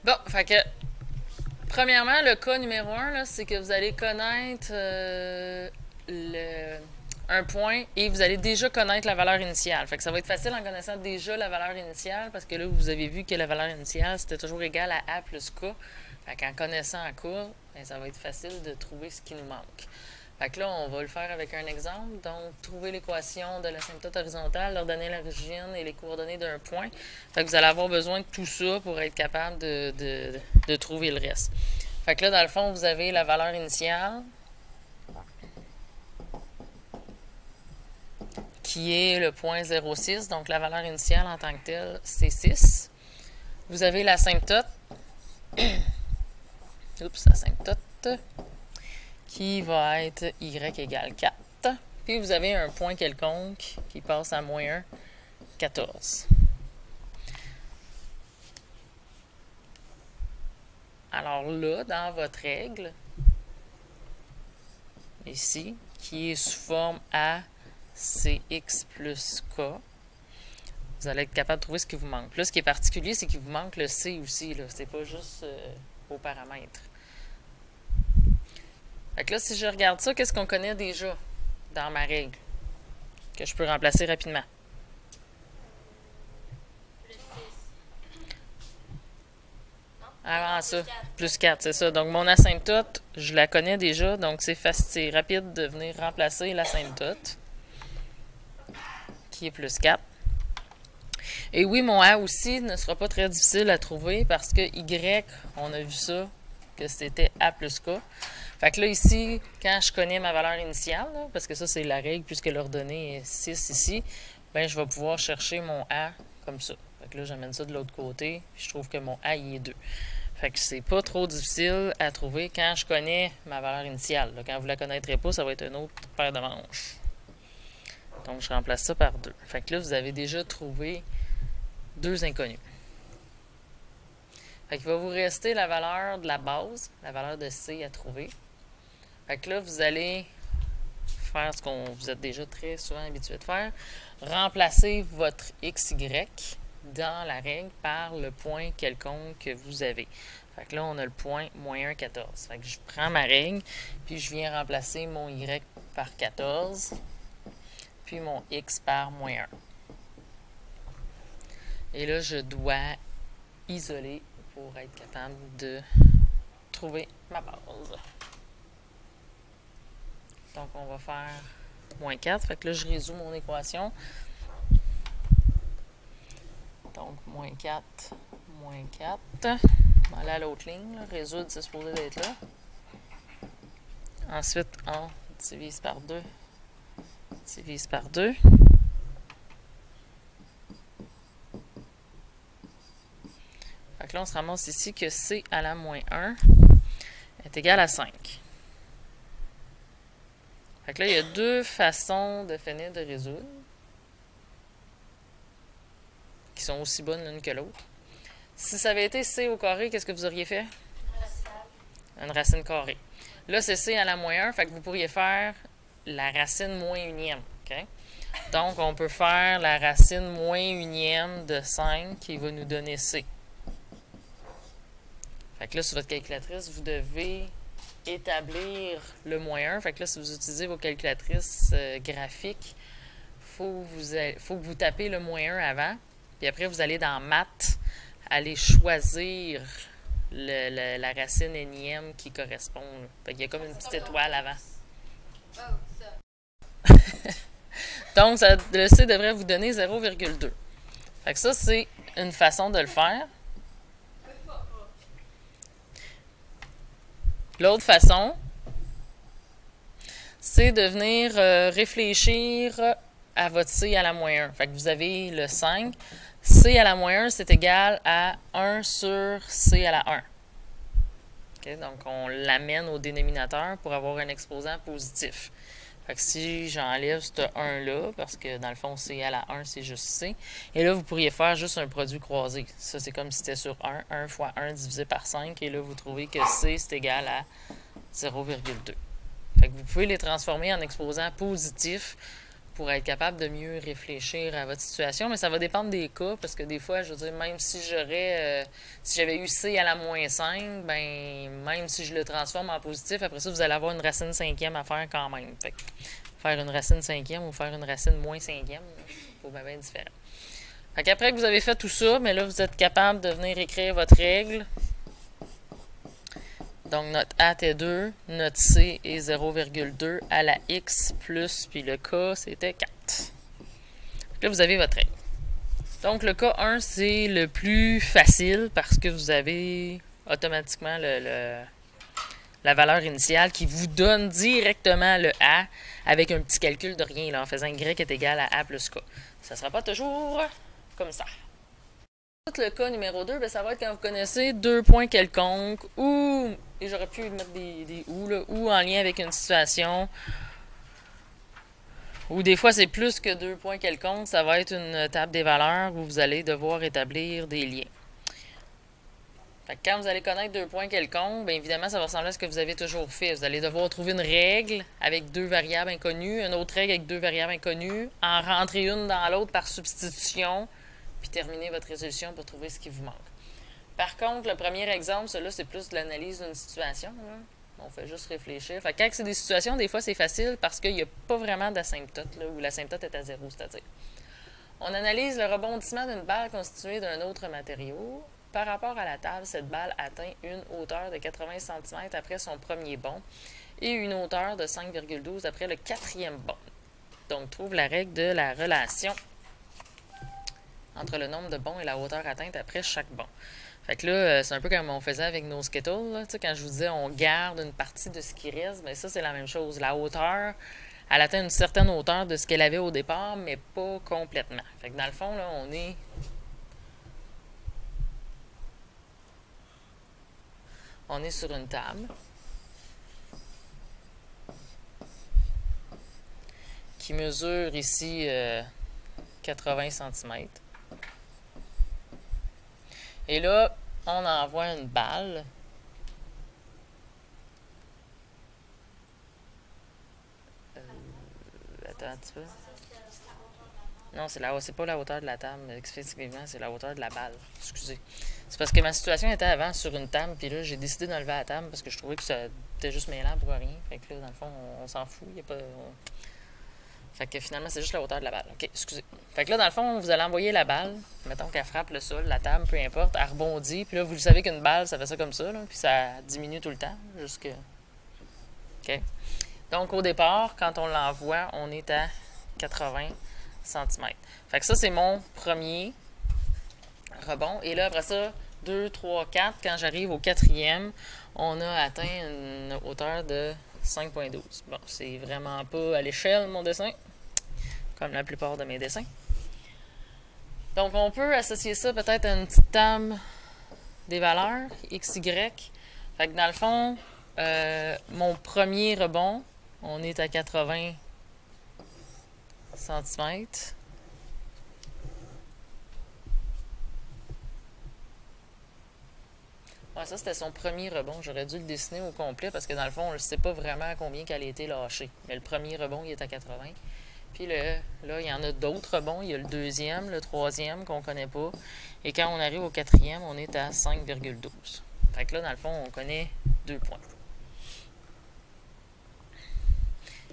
Bon, fait que, premièrement, le cas numéro un, c'est que vous allez connaître un point et vous allez déjà connaître la valeur initiale. Fait que ça va être facile en connaissant déjà la valeur initiale parce que là, vous avez vu que la valeur initiale, c'était toujours égal à A plus K. Fait qu'en connaissant en cours, ben, ça va être facile de trouver ce qui nous manque. Fait que là, on va le faire avec un exemple. Donc, trouver l'équation de l'asymptote horizontale, leur donner l'origine et les coordonnées d'un point. Fait que vous allez avoir besoin de tout ça pour être capable de trouver le reste. Fait que là, dans le fond, vous avez la valeur initiale, qui est le point 0,6. Donc, la valeur initiale en tant que telle, c'est 6. Vous avez l'asymptote. Oups, asymptote. Qui va être y égale 4. Puis vous avez un point quelconque qui passe à moins 1, 14. Alors là, dans votre règle, ici, qui est sous forme A, CX plus K, vous allez être capable de trouver ce qui vous manque. Puis là, ce qui est particulier, c'est qu'il vous manque le C aussi. C'est pas juste vos paramètres. Fait que là, si je regarde ça, qu'est-ce qu'on connaît déjà dans ma règle que je peux remplacer rapidement? Avant ça, plus 4, c'est ça. Donc, mon asymptote, je la connais déjà, donc c'est rapide de venir remplacer l'asymptote, qui est plus 4. Et oui, mon A aussi ne sera pas très difficile à trouver parce que Y, on a vu ça, que c'était A plus K. Fait que là, ici, quand je connais ma valeur initiale, là, parce que ça, c'est la règle, puisque l'ordonnée est 6 ici, ben, je vais pouvoir chercher mon A comme ça. Fait que là, j'amène ça de l'autre côté, puis je trouve que mon A, il est 2. Fait que c'est pas trop difficile à trouver quand je connais ma valeur initiale. Là, quand vous la connaîtrez pas, ça va être une autre paire de manches. Donc, je remplace ça par 2. Fait que là, vous avez déjà trouvé 2 inconnus. Fait qu'il va vous rester la valeur de la base, la valeur de C à trouver. Fait que là, vous allez faire ce qu'on vous êtes déjà très souvent habitué de faire. Remplacer votre XY dans la règle par le point quelconque que vous avez. Fait que là, on a le point moins 1, 14. Fait que je prends ma règle, puis je viens remplacer mon Y par 14, puis mon X par moins 1. Et là, je dois isoler pour être capable de trouver ma base. Donc, on va faire moins 4. Fait que là, je résous mon équation. Donc, moins 4, moins 4. On va aller à l'autre ligne. Là. Résoudre, c'est supposé d'être là. Ensuite, on divise par 2. Divise par 2. Fait que là, on se ramasse ici que C à la moins 1 est égal à 5. Fait que là, il y a deux façons de finir de résoudre qui sont aussi bonnes l'une que l'autre. Si ça avait été C au carré, qu'est-ce que vous auriez fait? Une racine carrée. Là, c'est C à la moins 1, fait que vous pourriez faire la racine moins unième. Okay? Donc, on peut faire la racine moins unième de 5 qui va nous donner C. Fait que là, sur votre calculatrice, vous devez établir le moins 1. Fait que là, si vous utilisez vos calculatrices graphiques, faut que vous tapez le moins 1 avant. Puis après, vous allez dans Maths, aller choisir la racine énième qui correspond. Là. Fait qu'il y a comme une petite étoile avant. Donc, le C devrait vous donner 0,2. Fait que ça, c'est une façon de le faire. L'autre façon, c'est de venir réfléchir à votre C à la moins 1. Fait que vous avez le 5. C à la moins 1, c'est égal à 1 sur C à la 1. Okay, donc, on l'amène au dénominateur pour avoir un exposant positif. Fait que si j'enlève ce 1-là, parce que dans le fond, C à la 1, c'est juste C, et là, vous pourriez faire juste un produit croisé. Ça, c'est comme si c'était sur 1. 1 fois 1 divisé par 5, et là, vous trouvez que C, c'est égal à 0,2. Fait que vous pouvez les transformer en exposants positifs pour être capable de mieux réfléchir à votre situation, mais ça va dépendre des cas, parce que des fois, je veux dire, même si si j'avais eu C à la moins 5, ben, même si je le transforme en positif, après ça, vous allez avoir une racine cinquième à faire quand même. Fait que faire une racine cinquième ou faire une racine moins cinquième, c'est pas bien différent. Fait qu'après que vous avez fait tout ça, mais là, vous êtes capable de venir écrire votre règle. Donc, notre A était 2, notre C est 0,2 à la X plus, puis le K, c'était 4. Là, vous avez votre règle. Donc, le cas 1, c'est le plus facile parce que vous avez automatiquement la valeur initiale qui vous donne directement le A avec un petit calcul de rien, là, en faisant Y est égal à A plus K. Ça ne sera pas toujours comme ça. Le cas numéro 2, ben, ça va être quand vous connaissez deux points quelconques ou, et j'aurais pu mettre des ou, là, ou en lien avec une situation, ou des fois c'est plus que deux points quelconques, ça va être une table des valeurs où vous allez devoir établir des liens. Fait que quand vous allez connaître deux points quelconques, bien évidemment ça va ressembler à ce que vous avez toujours fait. Vous allez devoir trouver une règle avec deux variables inconnues, une autre règle avec deux variables inconnues, en rentrer une dans l'autre par substitution, puis terminer votre résolution pour trouver ce qui vous manque. Par contre, le premier exemple, celui-là, c'est plus de l'analyse d'une situation. Là. On fait juste réfléchir. Fait que quand c'est des situations, des fois, c'est facile parce qu'il n'y a pas vraiment d'asymptote, là, où l'asymptote est à 0, c'est-à-dire. On analyse le rebondissement d'une balle constituée d'un autre matériau. Par rapport à la table, cette balle atteint une hauteur de 80 cm après son premier bond et une hauteur de 5,12 après le quatrième bond. Donc, trouve la règle de la relation entre le nombre de bonds et la hauteur atteinte après chaque bond. Fait que là, c'est un peu comme on faisait avec nos Skittles. Là. Quand je vous disais on garde une partie de ce qui reste, bien ça, c'est la même chose. La hauteur, elle atteint une certaine hauteur de ce qu'elle avait au départ, mais pas complètement. Fait que dans le fond, là, on est sur une table qui mesure ici 80 cm. Et là, on envoie une balle. Attends un petit peu. Non, c'est pas la hauteur de la table. Effectivement, c'est la hauteur de la balle. Excusez. C'est parce que ma situation était avant sur une table, puis là, j'ai décidé d'enlever la table parce que je trouvais que ça était juste mêlant pour rien. Fait que là, dans le fond, on s'en fout. Il y a pas... Fait que finalement, c'est juste la hauteur de la balle. OK, excusez. Fait que là, dans le fond, vous allez envoyer la balle. Mettons qu'elle frappe le sol, la table, peu importe. Elle rebondit. Puis là, vous savez qu'une balle, ça fait ça comme ça. Là, puis ça diminue tout le temps. Jusque... OK. Donc, au départ, quand on l'envoie, on est à 80 cm. Fait que ça, c'est mon premier rebond. Et là, après ça, 2, 3, 4. Quand j'arrive au quatrième, on a atteint une hauteur de 5,12. Bon, c'est vraiment pas à l'échelle, mon dessin, comme la plupart de mes dessins. Donc, on peut associer ça peut-être à une petite table des valeurs, x, y. Fait que dans le fond, mon premier rebond, on est à 80 cm. Ouais, ça, c'était son premier rebond. J'aurais dû le dessiner au complet parce que dans le fond, on ne sait pas vraiment à combien qu'elle a été lâchée. Mais le premier rebond, il est à 80. Puis là, il y en a d'autres rebonds. Il y a le deuxième, le troisième qu'on ne connaît pas. Et quand on arrive au quatrième, on est à 5,12. Fait que là, dans le fond, on connaît 2 points.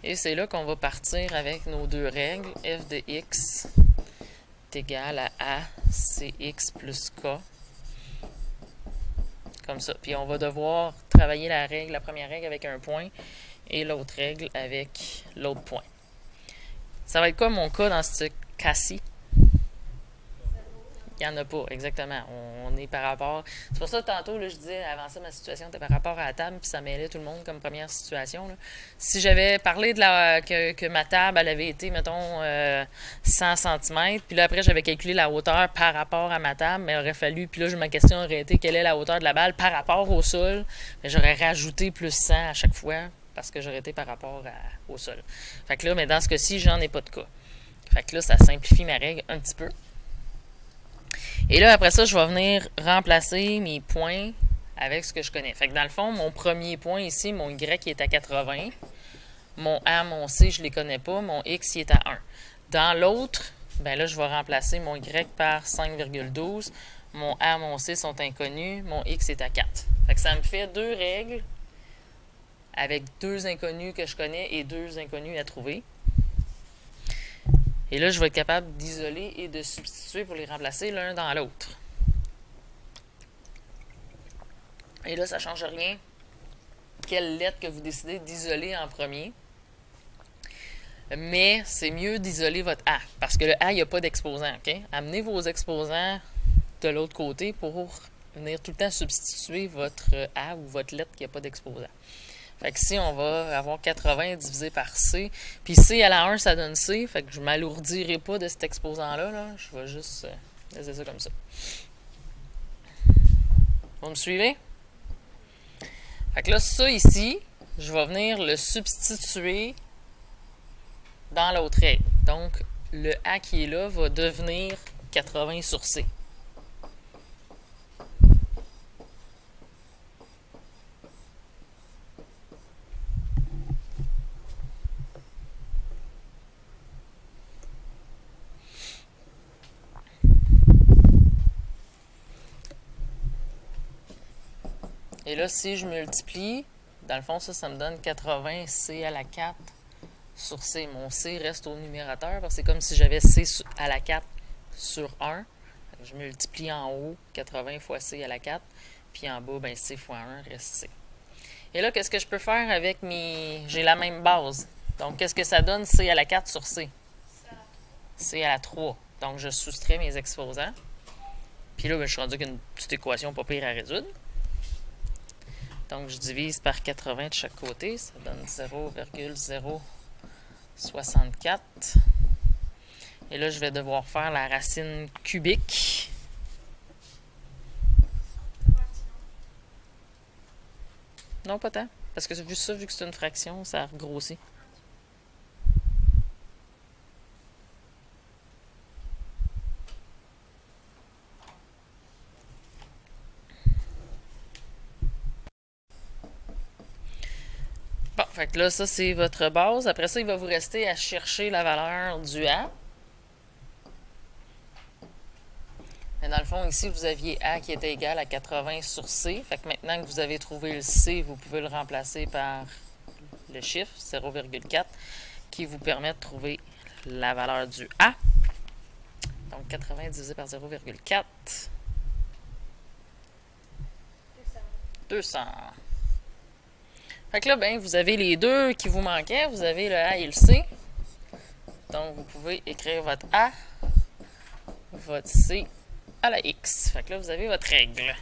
Et c'est là qu'on va partir avec nos deux règles. F de x est égal à Cx plus K. Comme ça. Puis on va devoir travailler la première règle avec un point et l'autre règle avec l'autre point. Ça va être quoi mon cas dans ce cas-ci? Il n'y en a pas, exactement. On est par rapport... C'est pour ça que tantôt, là, je disais, avant ça, ma situation était par rapport à la table, puis ça mêlait tout le monde comme première situation. Là. Si j'avais parlé de que ma table, elle avait été, mettons, 100 cm, puis là, après, j'avais calculé la hauteur par rapport à ma table, mais il aurait fallu, puis là, ma question aurait été, quelle est la hauteur de la balle par rapport au sol? Mais j'aurais rajouté plus 100 à chaque fois, parce que j'aurais été par rapport au sol. Fait que là, mais dans ce cas-ci, j'en ai pas de cas. Fait que là, ça simplifie ma règle un petit peu. Et là, après ça, je vais venir remplacer mes points avec ce que je connais. Fait que dans le fond, mon premier point ici, mon Y est à 80. Mon A, mon C, je ne les connais pas. Mon X, il est à 1. Dans l'autre, ben là, je vais remplacer mon Y par 5,12. Mon A, mon C sont inconnus. Mon X est à 4. Fait que ça me fait 2 règles avec 2 inconnus que je connais et 2 inconnus à trouver. Et là, je vais être capable d'isoler et de substituer pour les remplacer l'un dans l'autre. Et là, ça ne change rien quelle lettre que vous décidez d'isoler en premier. Mais c'est mieux d'isoler votre A, parce que le A, il n'y a pas d'exposant. Okay? Amenez vos exposants de l'autre côté pour venir tout le temps substituer votre A ou votre lettre qui n'a pas d'exposant. Fait que ici, on va avoir 80 divisé par C. Puis C à la 1, ça donne C. Fait que je ne m'alourdirai pas de cet exposant-là. Là. Je vais juste laisser ça comme ça. Vous me suivez? Fait que là, ça ici, je vais venir le substituer dans l'autre règle. Donc, le A qui est là va devenir 80 sur C. Et là, si je multiplie, dans le fond, ça me donne 80 C à la 4 sur C. Mon C reste au numérateur, parce que c'est comme si j'avais C à la 4 sur 1. Je multiplie en haut 80 fois C à la 4, puis en bas, ben, C fois 1 reste C. Et là, qu'est-ce que je peux faire avec mes... J'ai la même base. Donc, qu'est-ce que ça donne C à la 4 sur C? C à la 3. Donc, je soustrais mes exposants. Puis là, ben, je suis rendu avec une petite équation pas pire à résoudre. Donc, je divise par 80 de chaque côté. Ça donne 0,064. Et là, je vais devoir faire la racine cubique. Non, pas tant. Parce que vu que c'est une fraction, ça a grossi. Bon, fait que là, ça, c'est votre base. Après ça, il va vous rester à chercher la valeur du A. Mais dans le fond, ici, vous aviez A qui était égal à 80 sur C. Fait que maintenant que vous avez trouvé le C, vous pouvez le remplacer par le chiffre 0,4 qui vous permet de trouver la valeur du A. Donc, 80 divisé par 0,4. 200. Fait que là, ben, vous avez les deux qui vous manquaient. Vous avez le A et le C. Donc, vous pouvez écrire votre A, votre C à la X. Fait que là, vous avez votre règle.